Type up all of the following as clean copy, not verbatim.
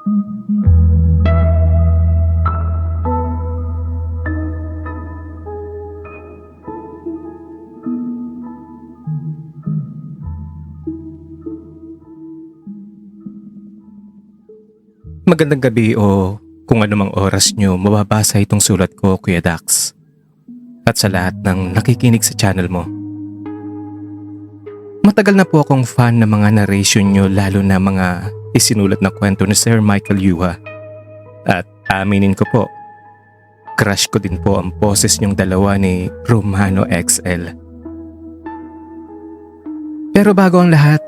Magandang gabi o kung anumang oras nyo mababasa itong sulat ko, Kuya Dax. At sa lahat ng nakikinig sa channel mo. Matagal na po akong fan ng mga narration nyo, lalo na mga isinulat na kwento ni Sir Michael Yuha. At aminin ko po, crush ko din po ang boses nyong dalawa ni Romano XL. Pero bago ang lahat,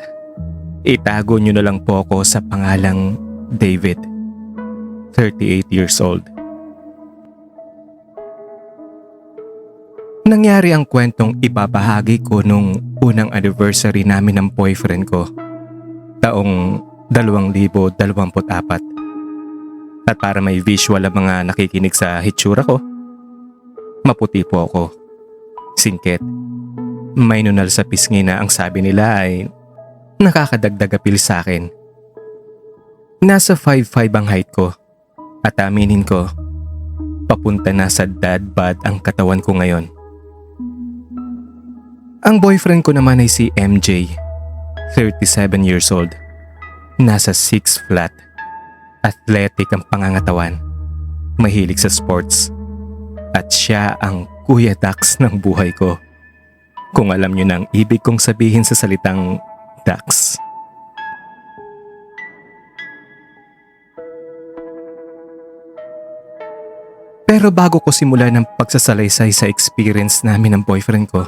itago nyo na lang po ako sa pangalang David, 38 years old. Nangyari ang kwentong ibabahagi ko nung unang anniversary namin ng boyfriend ko, taong 2024. At para may visual ang mga nakikinig sa hitsura ko, maputi po ako, singkit, may nunal sa pisngi na ang sabi nila ay nakakadagdag appeal sa akin. Nasa 5'5" ang height ko at aminin ko, papunta na sa dad bod ang katawan ko ngayon. Ang boyfriend ko naman ay si MJ, 37 years old. Nasa 6 flat, athletic ang pangangatawan, mahilig sa sports. At siya ang Kuya Dax ng buhay ko. Kung alam nyo na ang ibig kong sabihin sa salitang Dax. Pero bago ko simulan ang pagsasalaysay sa experience namin ng boyfriend ko,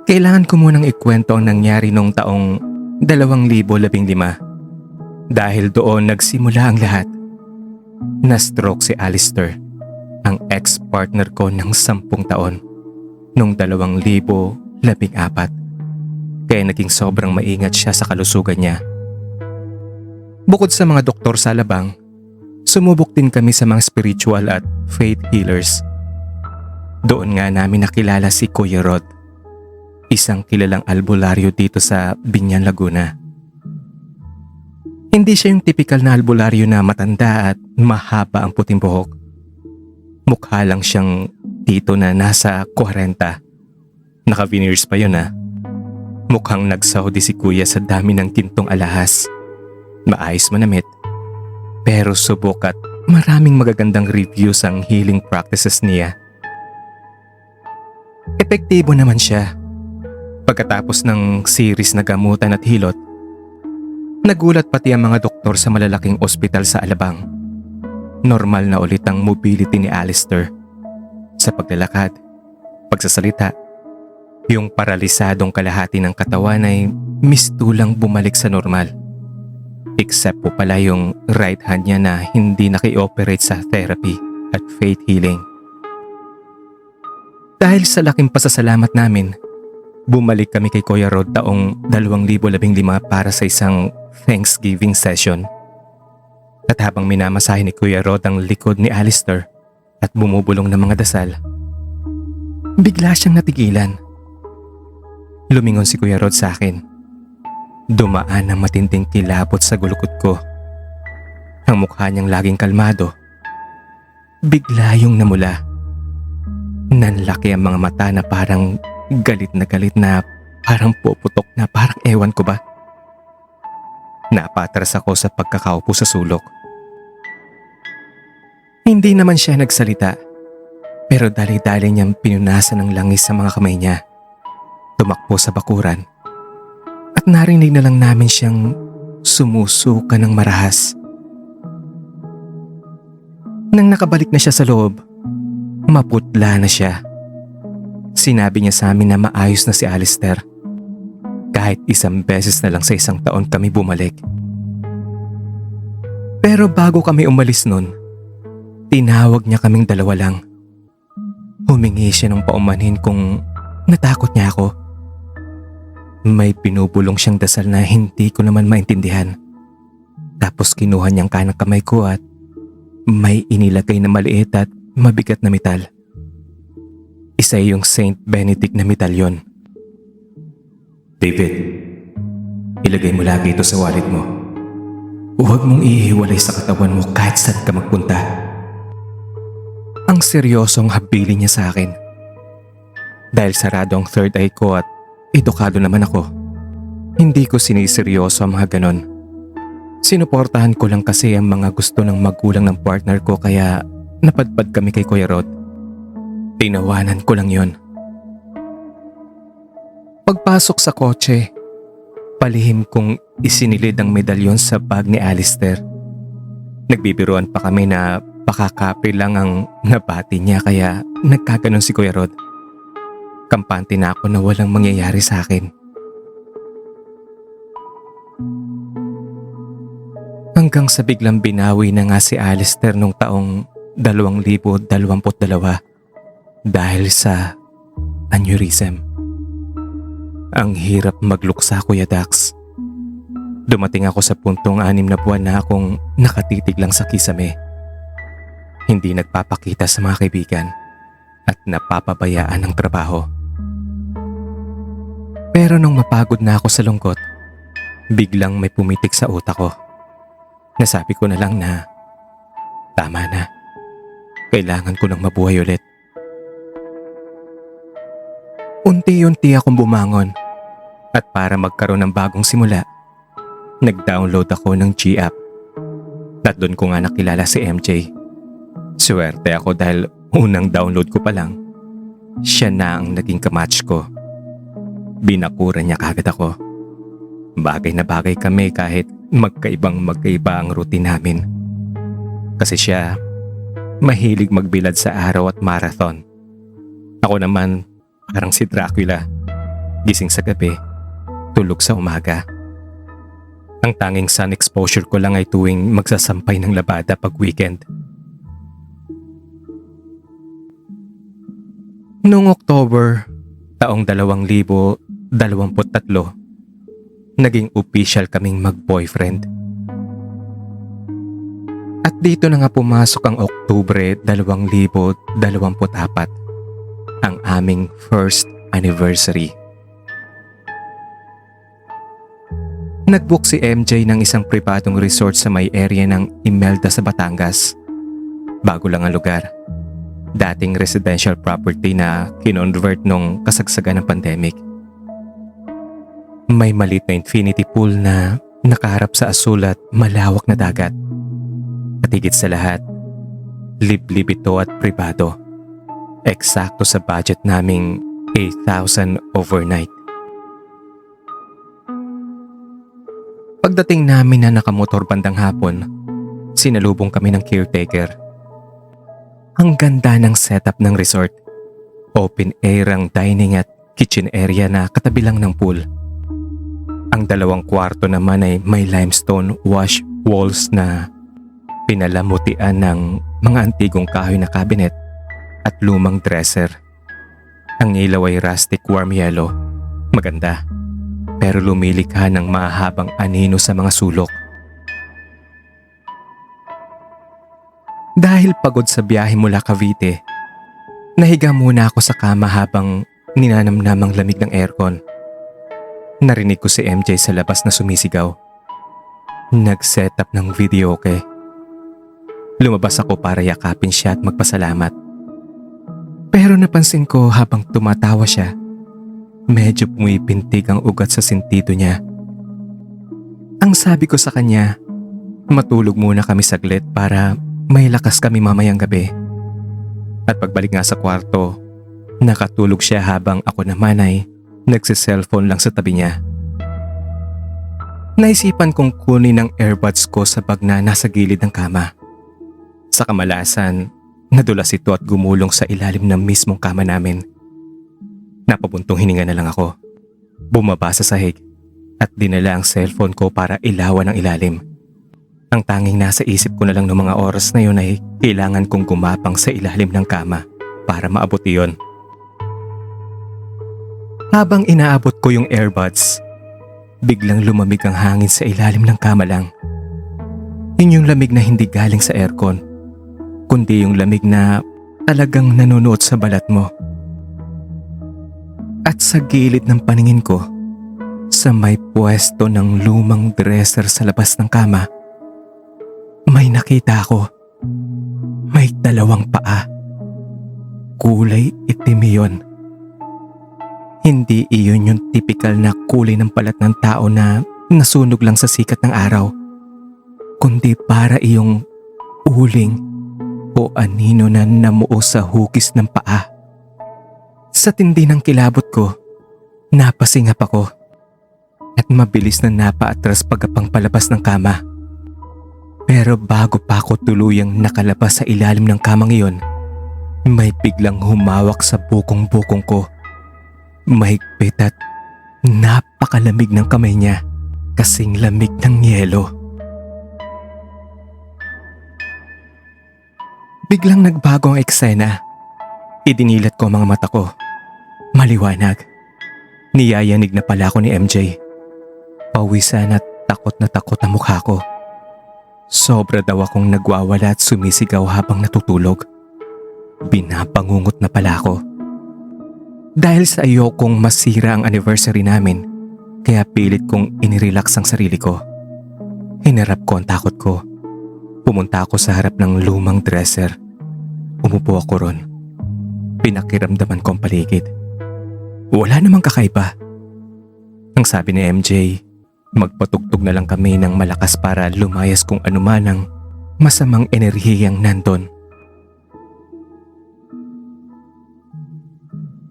kailangan ko munang ikwento ang nangyari noong taong 2015. Dahil doon nagsimula ang lahat. Na-stroke si Alistair, ang ex-partner ko ng 10 taon, noong 2014. Kaya naging sobrang maingat siya sa kalusugan niya. Bukod sa mga doktor sa Alabang, sumubok din kami sa mga spiritual at faith healers. Doon nga namin nakilala si Kuya Rod, isang kilalang albularyo dito sa Binyan, Laguna. Hindi siya yung typical na albularyo na matanda at mahaba ang puting buhok. Mukha lang siyang tito na nasa 40. Naka-veneers pa yun ha. Mukhang nagsaudi si Kuya sa dami ng gintong alahas. Maayos manamit. Pero subok at maraming magagandang reviews ang healing practices niya. Epektibo naman siya. Pagkatapos ng series na gamutan at hilot, nagulat pati ang mga doktor sa malalaking ospital sa Alabang. Normal na ulit ang mobility ni Alistair. Sa paglalakad, pagsasalita, yung paralisadong kalahati ng katawan ay mistulang bumalik sa normal. Except po pala yung right hand niya na hindi naki-operate sa therapy at faith healing. Dahil sa laking pasasalamat namin, bumalik kami kay Kuya Rod taong 2015 para sa isang Thanksgiving session. At habang minamasahe ni Kuya Rod ang likod ni Alistair at bumubulong ng mga dasal, bigla siyang natigilan. Lumingon si Kuya Rod sa akin. Dumaan ang matinding kilabot sa gulukod ko. Ang mukha niyang laging kalmado, bigla yung namula. Nanlaki ang mga mata na parang galit na parang puputok na parang ewan ko ba. Napatras ako sa pagkakaupo sa sulok. Hindi naman siya nagsalita, pero dali-dali niyang pinunasan ng langis sa mga kamay niya. Tumakbo sa bakuran at narinig na lang namin siyang sumusuka ng marahas. Nang nakabalik na siya sa loob, maputla na siya. Sinabi niya sa amin na maayos na si Alistair. Kahit isang beses na lang sa isang taon kami bumalik. Pero bago kami umalis nun, tinawag niya kaming dalawa lang. Humingi siya ng paumanhin kung natakot niya ako. May pinubulong siyang dasal na hindi ko naman maintindihan. Tapos kinuha niyang kanang kamay ko at may inilagay na maliit at mabigat na metal. Isa yung Saint Benedict na medalyon. David, ilagay mo lagi ito sa wallet mo. Huwag mong ihiwalay sa katawan mo kahit saan ka magpunta. Ang seryosong habilin niya sa akin. Dahil sarado ang third eye ko at edukado naman ako, hindi ko siniseryoso ang mga ganon. Sinuportahan ko lang kasi ang mga gusto ng magulang ng partner ko kaya napadpad kami kay Kuya Rod. Tinawanan ko lang yon. Pagpasok sa kotse, palihim kong isinilid ang medalyon sa bag ni Alistair. Nagbibiruan pa kami na pakakape lang ang nabati niya kaya nagkaganon si Kuya Rod. Kampante na ako na walang mangyayari sa akin. Hanggang sa biglang binawi na nga si Alistair nung taong 2022 dahil sa aneurysm. Ang hirap magluksa, Kuya Dax. Dumating ako sa puntong 6 na buwan na akong nakatitig lang sa kisame. Hindi nagpapakita sa mga kaibigan at napapabayaan ang trabaho. Pero nung mapagod na ako sa lungkot, biglang may pumitik sa utak ko. Nasabi ko na lang na tama na. Kailangan ko nang mabuhay ulit. Unti-unti akong bumangon at para magkaroon ng bagong simula, nag-download ako ng G-app. At doon ko nga nakilala si MJ. Swerte ako dahil unang download ko pa lang, siya na ang naging kamatch ko. Binakuran niya kagad ako. Bagay na bagay kami kahit magkaiba ang routine namin. Kasi siya, mahilig magbilad sa araw at marathon. Ako naman, parang si Dracula. Gising sa gabi, tulog sa umaga. Ang tanging sun exposure ko lang ay tuwing magsasampay ng labada pag weekend. Noong October, taong 2023, naging official kaming mag-boyfriend. At dito na nga pumasok ang Oktubre 2024, ang aming first anniversary. Nag-book si MJ ng isang pribadong resort sa may area ng Imelda sa Batangas. Bago lang ang lugar. Dating residential property na kinonvert nung kasagsagan ng pandemic. May maliit na infinity pool na nakaharap sa asul at malawak na dagat. At higit sa lahat, liblib ito at pribado. Eksakto sa budget naming 8,000 overnight. Pagdating namin na nakamotor bandang hapon, sinalubong kami ng caretaker. Ang ganda ng setup ng resort. Open air ang dining at kitchen area na katabi lang ng pool. Ang 2 kwarto naman ay may limestone wash walls na pinalamutian ng mga antigong kahoy na cabinet at lumang dresser. Ang ilaw ay rustic warm yellow. Maganda, pero lumilikha ng mahabang anino sa mga sulok. Dahil pagod sa biyahe mula Cavite, nahiga muna ako sa kama habang ninanamnamang lamig ng aircon. Narinig ko si MJ sa labas na sumisigaw. Nag-setup ng videoke. Lumabas ako para yakapin siya at magpasalamat. Pero napansin ko habang tumatawa siya, medyo pumipintig ang ugat sa sentido niya. Ang sabi ko sa kanya, matulog muna kami saglit para may lakas kami mamayang gabi. At pagbalik nga sa kwarto, nakatulog siya habang ako naman ay nagsiselfone lang sa tabi niya. Naisipan kong kunin ang earbuds ko sa bag na nasa gilid ng kama. Sa kamalasan, nadulas ito at gumulong sa ilalim ng mismong kama namin. Napabuntong hininga na lang ako. Bumaba sa sahig at dinala ang cellphone ko para ilawan ang ilalim. Ang tanging nasa isip ko na lang noong mga oras na yun ay kailangan kong gumapang sa ilalim ng kama para maabot iyon. Habang inaabot ko yung earbuds, biglang lumamig ang hangin sa ilalim ng kama lang. Yun yung lamig na hindi galing sa aircon, kundi yung lamig na talagang nanunuot sa balat mo. At sa gilid ng paningin ko, sa may pwesto ng lumang dresser sa labas ng kama, may nakita ako. May dalawang paa. Kulay itim iyon. Hindi iyon yung tipikal na kulay ng balat ng tao na nasunog lang sa sikat ng araw, kundi para iyong uling o anino na namuo sa hugis ng paa. Sa tindi ng kilabot ko, napasingap ako at mabilis na napaatras pagkapang palabas ng kama. Pero bago pa ako tuluyang nakalabas sa ilalim ng kamang iyon, may biglang humawak sa bukong-bukong ko. Mahigpit at napakalamig ng kamay niya, kasing lamig ng yelo. Biglang nagbago ang eksena. Idinilat ko ang mga mata ko. Maliwanag. Niyayanig na pala ako ni MJ. Pawisan at takot na takot ang mukha ko. Sobra daw akong nagwawala at sumisigaw habang natutulog. Binabangungot na pala ako. Dahil sa ayokong masira ang anniversary namin, kaya pilit kong inirelax ang sarili ko. Hinarap ko ang takot ko. Pumunta ako sa harap ng lumang dresser. Umupo ako ron. Pinakiramdaman ko ang paligid. Wala namang kakaiba. Ang sabi ni MJ, magpatugtog na lang kami ng malakas para lumayas kung anuman ang masamang enerhiyang nandon.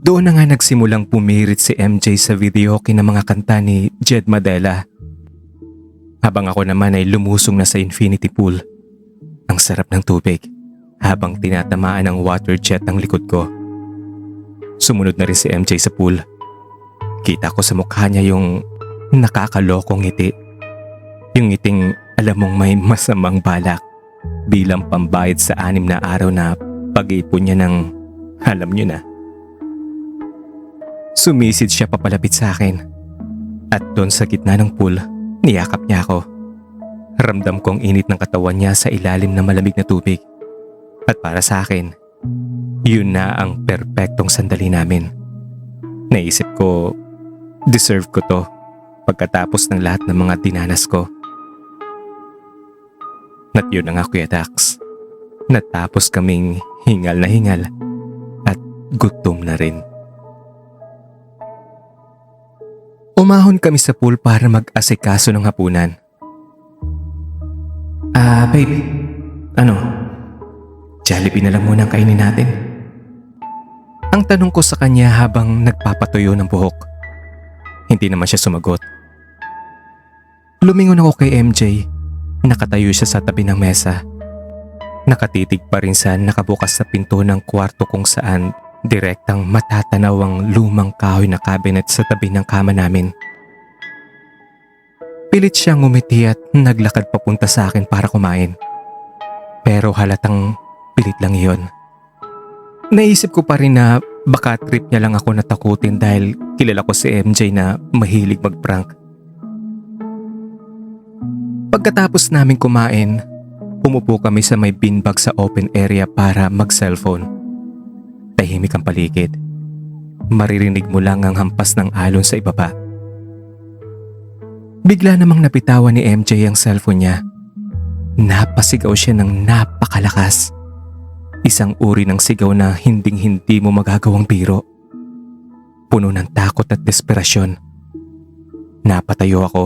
Doon na nga nagsimulang pumirit si MJ sa videoke ng mga kanta ni Jed Madela. Habang ako naman ay lumusong na sa infinity pool. Ang sarap ng tubig habang tinatamaan ng water jet ang likod ko. Sumunod na rin si MJ sa pool. Kita ko sa mukha niya yung nakakalokong ngiti. Yung ngiting alam mong may masamang balak bilang pambayad sa 6 na araw na pag-ipon niya ng alam niyo na. Sumisid siya papalapit sa akin at doon sa gitna ng pool, niyakap niya ako. Ramdam kong init ng katawan niya sa ilalim ng malamig na tubig. At para sa akin, yun na ang perpektong sandali namin. Naisip ko, deserve ko to pagkatapos ng lahat ng mga dinanas ko. At yun na nga Kuya Dax. Natapos kaming hingal na hingal at gutom na rin. Umahon kami sa pool para mag-asikaso ng hapunan. Babe, Jollibee na lang muna ang kainin natin. Ang tanong ko sa kanya habang nagpapatuyo ng buhok. Hindi naman siya sumagot. Lumingon ako kay MJ. Nakatayo siya sa tabi ng mesa. Nakatitig pa rin sa nakabukas sa pinto ng kwarto kung saan direktang matatanaw ang lumang kahoy na cabinet sa tabi ng kama namin. Pilit siyang ngumiti at naglakad papunta sa akin para kumain. Pero halatang pilit lang iyon. Naisip ko pa rin na baka trip niya lang ako natakutin dahil kilala ko si MJ na mahilig mag-prank. Pagkatapos namin kumain, umupo kami sa may beanbag sa open area para mag-cellphone. Tahimik ang paligid. Maririnig mo lang ang hampas ng alon sa ibaba. Bigla namang napitawan ni MJ ang cellphone niya. Napasigaw siya ng napakalakas. Isang uri ng sigaw na hinding-hindi mo magagawang biro. Puno ng takot at desperasyon. Napatayo ako.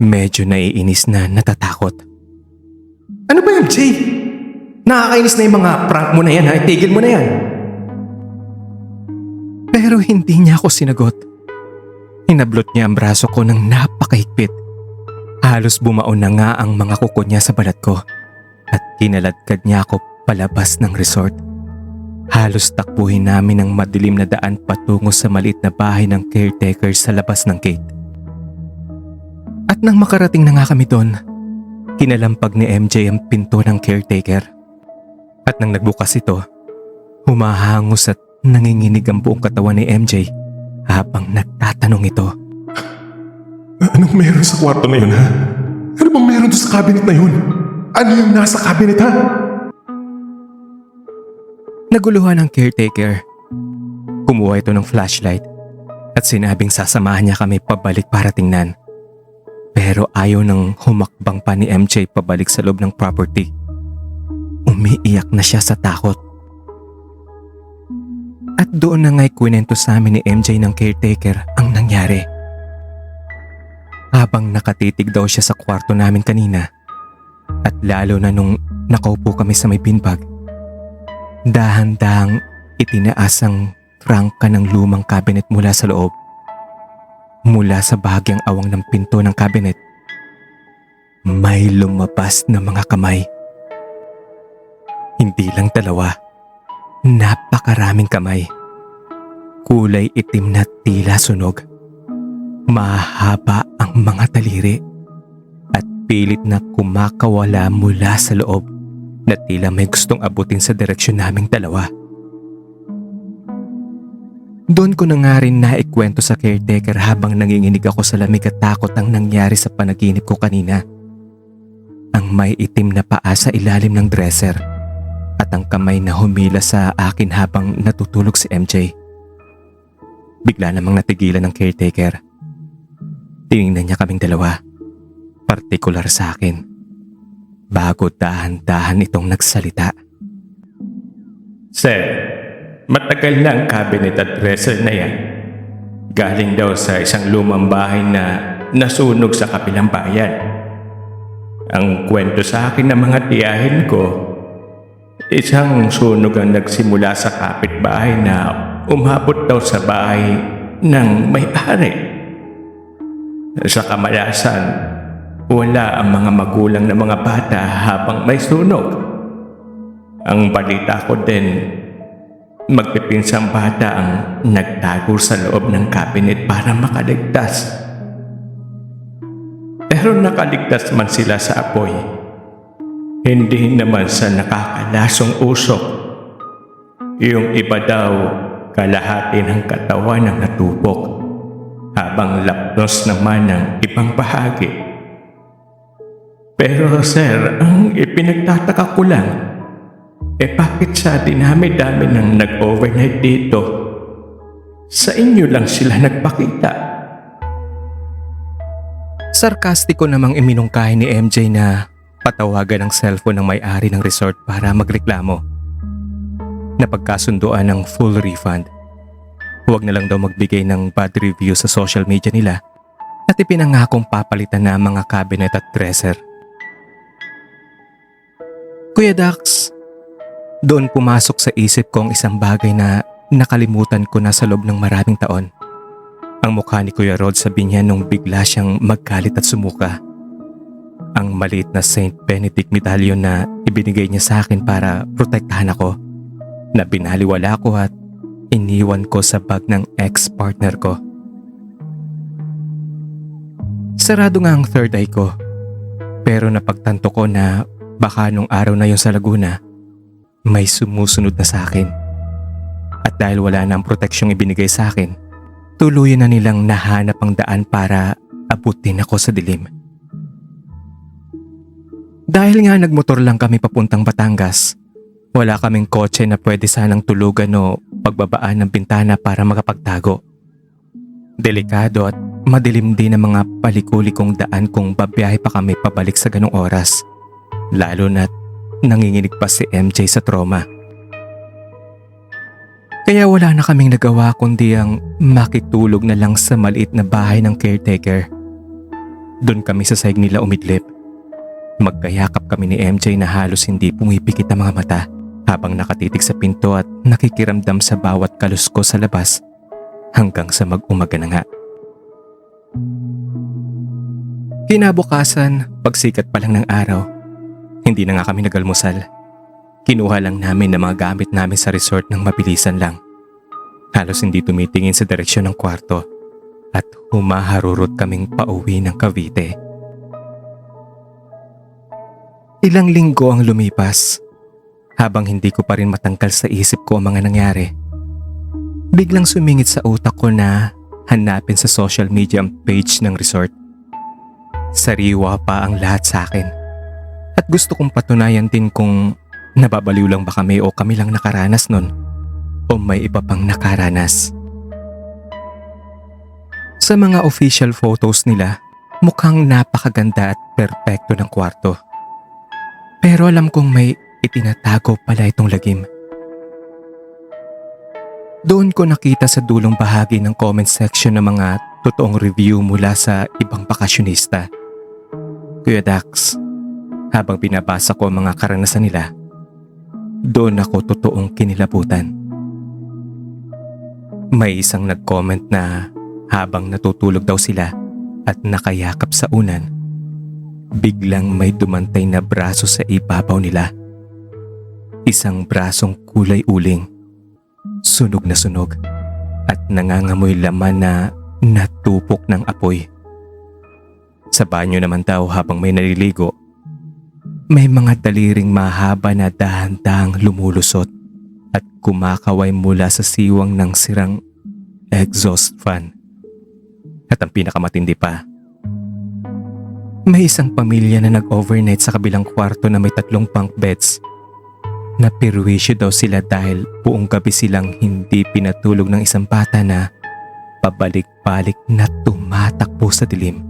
Medyo naiinis na natatakot. Ano ba MJ? Nakakainis na yung mga prank mo na yan ha, itigil mo na yan. Pero hindi niya ako sinagot. Hinablot niya ang braso ko ng napakahigpit. Halos bumaon na nga ang mga kuko niya sa balat ko at kinaladkad niya ako palabas ng resort. Halos takbuhin namin ang madilim na daan patungo sa maliit na bahay ng caretaker sa labas ng gate. At nang makarating na nga kami doon, kinalampag ni MJ ang pinto ng caretaker. At nang nagbukas ito, humahangos at nanginginig ang buong katawan ni MJ habang nagtatanong ito. Anong meron sa kwarto na yun ha? Ano bang meron doon sa cabinet na yun? Ano yung nasa cabinet ha? Naguluhan ang caretaker. Kumuha ito ng flashlight at sinabing sasamahan niya kami pabalik para tingnan. Pero ayaw nang humakbang pa ni MJ pabalik sa loob ng property. Umiiyak na siya sa takot. At doon na nga'y kwento sa amin ni MJ ng caretaker ang nangyari. Habang nakatitig daw siya sa kwarto namin kanina, at lalo na nung nakaupo kami sa may beanbag, dahan-dahang itinaas ang trangka ng lumang cabinet mula sa loob. Mula sa bahagyang awang ng pinto ng cabinet, may lumabas na mga kamay. Hindi lang dalawa, napakaraming kamay. Kulay itim na tila sunog. Mahaba ang mga taliri at pilit na kumakawala mula sa loob na tila may gustong abutin sa direksyon naming dalawa. Doon ko na nga rin naikwento sa caretaker habang nanginginig ako sa lamig at takot ang nangyari sa panaginip ko kanina. Ang may itim na paa sa ilalim ng dresser at ang kamay na humila sa akin habang natutulog si MJ. Bigla namang natigilan ng caretaker. Tiningnan niya kaming dalawa, partikular sa akin, bago dahan-dahan itong nagsalita. Sir, matagal na ang cabinet at dresser na yan. Galing daw sa isang lumang bahay na nasunog sa kabilang bayan. Ang kwento sa akin ng mga tiyahin ko, isang sunog ang nagsimula sa kapitbahay na umabot daw sa bahay ng may-ari. Sa kamalasan, wala ang mga magulang ng mga bata habang may sunog. Ang balita ko din, magpipinsang bata ang nagtago sa loob ng cabinet para makaligtas. Pero nakaligtas man sila sa apoy. Hindi naman sa nakakalasong usok. Yung iba daw, kalahati ng katawan ang natupok, habang lapnos naman ng ibang bahagi. Pero sir, ang ipinagtataka ko lang, bakit sa dinami-dami ng nag-overnight dito, sa inyo lang sila nagpakita? Sarkastiko namang iminungkahi ni MJ na patawagan ang cellphone ng may-ari ng resort para magreklamo. Napagkasunduan ng full refund. Huwag na lang daw magbigay ng bad review sa social media nila at ipinangakong papalitan na ang mga cabinet at dresser. Kuya Dax, doon pumasok sa isip ko ang isang bagay na nakalimutan ko na sa loob ng maraming taon. Ang mukha ni Kuya Rod sa binyan nung bigla siyang maggalit at sumuka. Ang maliit na Saint Benedict medallion na ibinigay niya sa akin para protektahan ako, na binaliwala ko at iniwan ko sa bag ng ex-partner ko. Sarado nga ang third eye ko, pero napagtanto ko na baka nung araw na yon sa Laguna, may sumusunod na sa akin. At dahil wala na ang proteksyong ibinigay sa akin, tuluyan na nilang nahanap ang daan para abutin ako sa dilim. Dahil nga nagmotor lang kami papuntang Batangas, wala kaming kotse na pwede sanang tulugan o pagbabaan ng bintana para makapagtago. Delikado at madilim din ang mga palikulikong daan kung babiyahe pa kami pabalik sa ganong oras, lalo na't nanginginig pa si MJ sa trauma. Kaya wala na kaming nagawa kundi ang makitulog na lang sa maliit na bahay ng caretaker. Doon kami sa sahig nila umidlip. Magkayakap kami ni MJ na halos hindi pumipikit ang mga mata habang nakatitig sa pinto at nakikiramdam sa bawat kalusko sa labas hanggang sa mag-umaga na nga. Kinabukasan, pagsikat pa lang ng araw, hindi na nga kami nag-almusal. Kinuha lang namin ang mga gamit namin sa resort ng mabilisan lang. Halos hindi tumitingin sa direksyon ng kwarto at humaharurot kaming pauwi ng Cavite. Ilang linggo ang lumipas. Habang hindi ko pa rin matangkal sa isip ko ang mga nangyari, biglang sumingit sa utak ko na hanapin sa social media ang page ng resort. Sariwa pa ang lahat sa akin at gusto kong patunayan din kung nababaliw lang ba kami o kami lang nakaranas nun o may iba pang nakaranas. Sa mga official photos nila, Mukhang napakaganda at perpekto ng kwarto. Pero alam kong may itinatago pala itong lagim. Doon ko nakita sa dulong bahagi ng comment section ng mga totoong review mula sa ibang bakasyonista. Kuya Dax, habang binabasa ko ang mga karanasan nila, doon ako totoong kinilabutan. May isang nag-comment na habang natutulog daw sila at nakayakap sa unan, biglang may dumantay na braso sa ibabaw nila. Isang brasong kulay uling, sunog na sunog at nangangamoy laman na natupok ng apoy. Sa banyo naman daw habang may naliligo, may mga daliring mahaba na dahan-dahang lumulusot at kumakaway mula sa siwang ng sirang exhaust fan. At ang pinakamatindi pa, may isang pamilya na nag-overnight sa kabilang kwarto na may 3 bunk beds. Napirwisyo daw sila dahil buong gabi silang hindi pinatulog ng isang bata na pabalik-balik na tumatakbo sa dilim.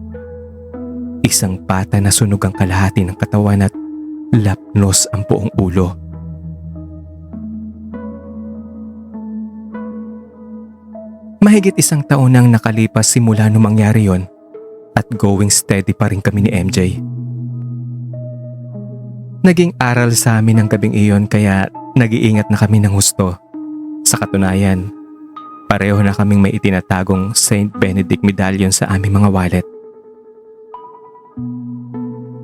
Isang bata na sunog ang kalahati ng katawan at lapnos ang buong ulo. Mahigit 1 taon nang nakalipas simula nung mangyari yon at going steady pa rin kami ni MJ. Naging aral sa amin ang gabing iyon kaya nag-iingat na kami ng husto. Sa katunayan, pareho na kaming may itinatagong Saint Benedict medallion sa aming mga wallet.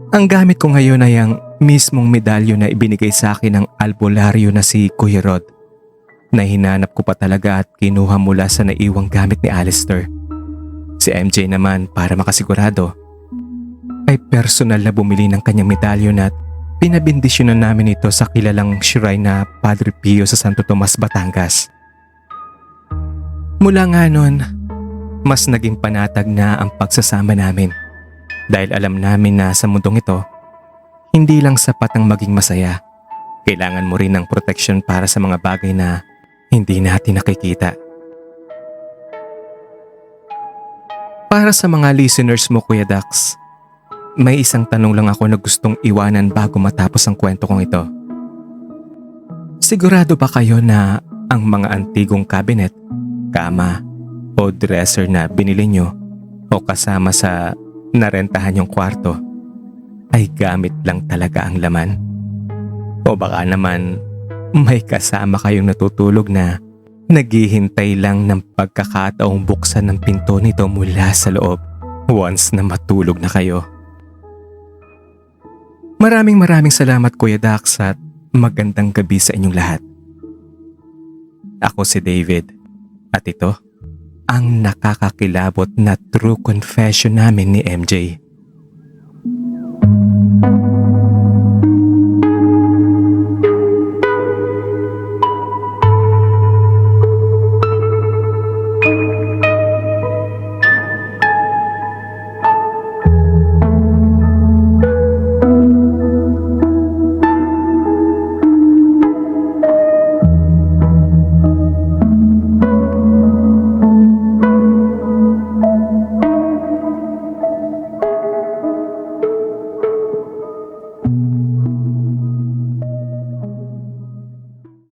Ang gamit ko ngayon ay ang mismong medalyon na ibinigay sa akin ng albularyo na si Kuya Rod, na hinanap ko pa talaga at kinuha mula sa naiwang gamit ni Alistair. Si MJ naman, para makasigurado, ay personal na bumili ng kanyang medalyon at pinabindisyonan namin ito sa kilalang shrine na Padre Pio sa Santo Tomas, Batangas. Mula nga nun, mas naging panatag na ang pagsasama namin dahil alam namin na sa mundong ito, hindi lang sapat ang maging masaya. Kailangan mo rin ng protection para sa mga bagay na hindi natin nakikita. Para sa mga listeners mo, Kuya Dax, may isang tanong lang ako na gustong iwanan bago matapos ang kwento kong ito. Sigurado ba kayo na ang mga antigong cabinet, kama o dresser na binili nyo o kasama sa narentahan yung kwarto ay gamit lang talaga ang laman? O baka naman may kasama kayong natutulog na naghihintay lang ng pagkakataong buksan ng pinto nito mula sa loob once na matulog na kayo? Maraming salamat, Kuya Dax, at magandang gabi sa inyong lahat. Ako si David at ito ang nakakakilabot na true confession namin ni MJ.